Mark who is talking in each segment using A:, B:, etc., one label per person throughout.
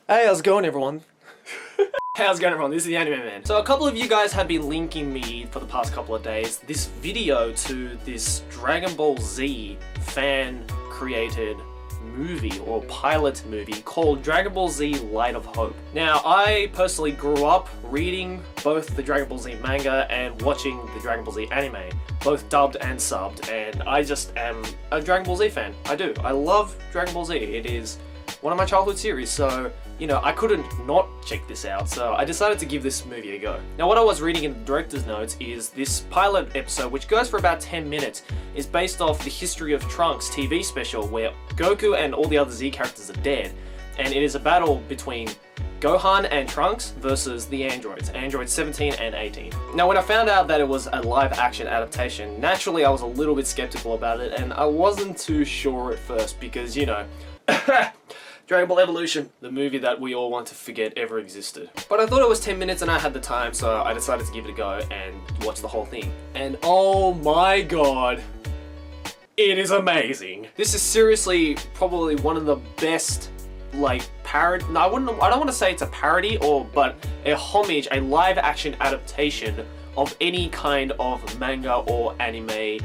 A: Hey, how's it going, everyone? Hey, how's it going, everyone? This is the Anime Man. So a couple of you guys have been linking me for the past couple of days this video to this Dragon Ball Z fan-created movie or pilot movie called Dragon Ball Z Light of Hope. Now, I personally grew up reading both the Dragon Ball Z manga and watching the Dragon Ball Z anime, both dubbed and subbed, and I just am a Dragon Ball Z fan. I do. I love Dragon Ball Z. It is one of my childhood series, so, you know, I couldn't not check this out, so I decided to give this movie a go. Now, what I was reading in the director's notes is this pilot episode, which goes for about 10 minutes, is based off the History of Trunks TV special where Goku and all the other Z characters are dead, and it is a battle between Gohan and Trunks versus the androids 17 and 18. Now, when I found out that it was a live action adaptation, naturally I was a little bit skeptical about it, and I wasn't too sure at first because, you know, Dragon Ball Evolution, the movie that we all want to forget ever existed. But I thought it was 10 minutes and I had the time, so I decided to give it a go and watch the whole thing. And oh my god, it is amazing. This is seriously probably one of the best, like, parody. No, I don't want to say it's a parody but a homage, a live action adaptation of any kind of manga or anime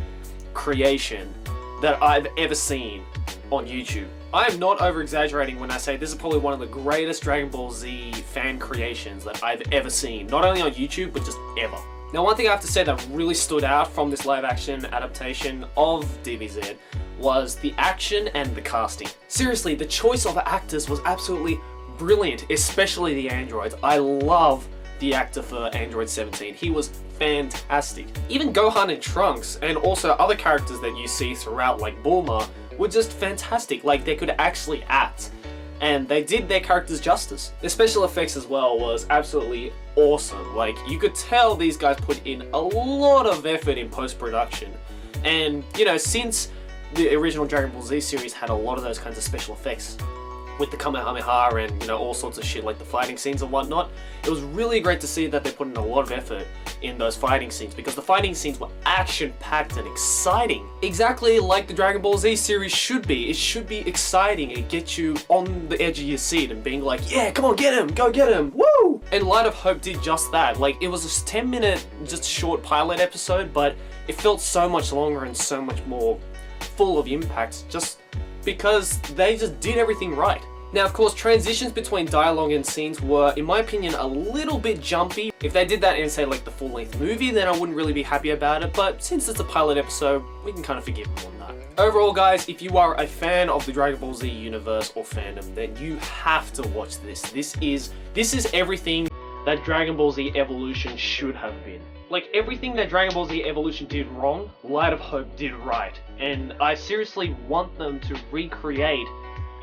A: creation that I've ever seen on YouTube. I am not over-exaggerating when I say this is probably one of the greatest Dragon Ball Z fan creations that I've ever seen. Not only on YouTube, but just ever. Now, one thing I have to say that really stood out from this live-action adaptation of DBZ was the action and the casting. Seriously, the choice of actors was absolutely brilliant, especially the androids. I love the actor for Android 17. He was fantastic. Even Gohan and Trunks, and also other characters that you see throughout, like Bulma, were just fantastic. Like, they could actually act, and they did their characters justice. The special effects as well was absolutely awesome. Like, you could tell these guys put in a lot of effort in post-production. And, you know, since the original Dragon Ball Z series had a lot of those kinds of special effects with the Kamehameha and, you know, all sorts of shit like the fighting scenes and whatnot, it was really great to see that they put in a lot of effort in those fighting scenes, because the fighting scenes were action-packed and exciting. Exactly like the Dragon Ball Z series should be. It should be exciting and get you on the edge of your seat and being like, yeah, come on, get him, go get him, woo! And Light of Hope did just that. Like, it was a 10-minute, just short pilot episode, but it felt so much longer and so much more full of impact, just because they just did everything right. Now, of course, transitions between dialogue and scenes were, in my opinion, a little bit jumpy. If they did that in, say, like the full-length movie, then I wouldn't really be happy about it, but since it's a pilot episode, we can kind of forgive them on that. Overall, guys, if you are a fan of the Dragon Ball Z universe or fandom, then you have to watch this. This is everything that Dragon Ball Z Evolution should have been. Like, everything that Dragon Ball Z Evolution did wrong, Light of Hope did right. And I seriously want them to recreate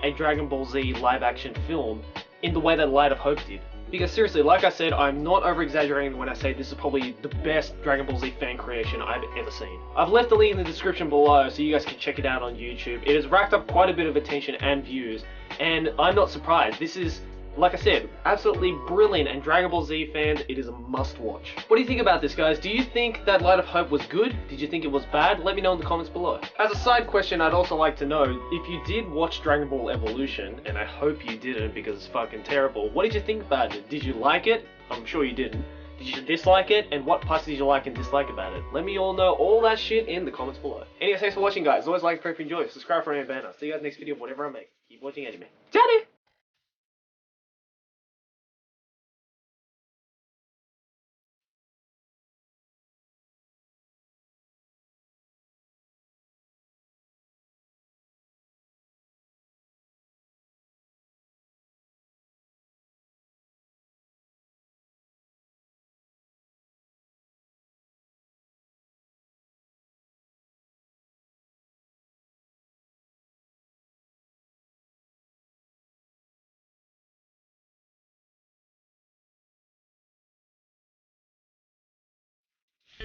A: a Dragon Ball Z live-action film in the way that Light of Hope did. Because seriously, like I said, I'm not over-exaggerating when I say this is probably the best Dragon Ball Z fan creation I've ever seen. I've left the link in the description below so you guys can check it out on YouTube. It has racked up quite a bit of attention and views, and I'm not surprised. This is, like I said, absolutely brilliant, and Dragon Ball Z fans, it is a must-watch. What do you think about this, guys? Do you think that Light of Hope was good? Did you think it was bad? Let me know in the comments below. As a side question, I'd also like to know, if you did watch Dragon Ball Evolution, and I hope you didn't because it's fucking terrible, what did you think about it? Did you like it? I'm sure you didn't. Did you dislike it? And what parts did you like and dislike about it? Let me all know all that shit in the comments below. Anyways, thanks for watching, guys. Always like, if you enjoy, subscribe for an banner. See you guys next video of whatever I make. Keep watching anime. Ciao!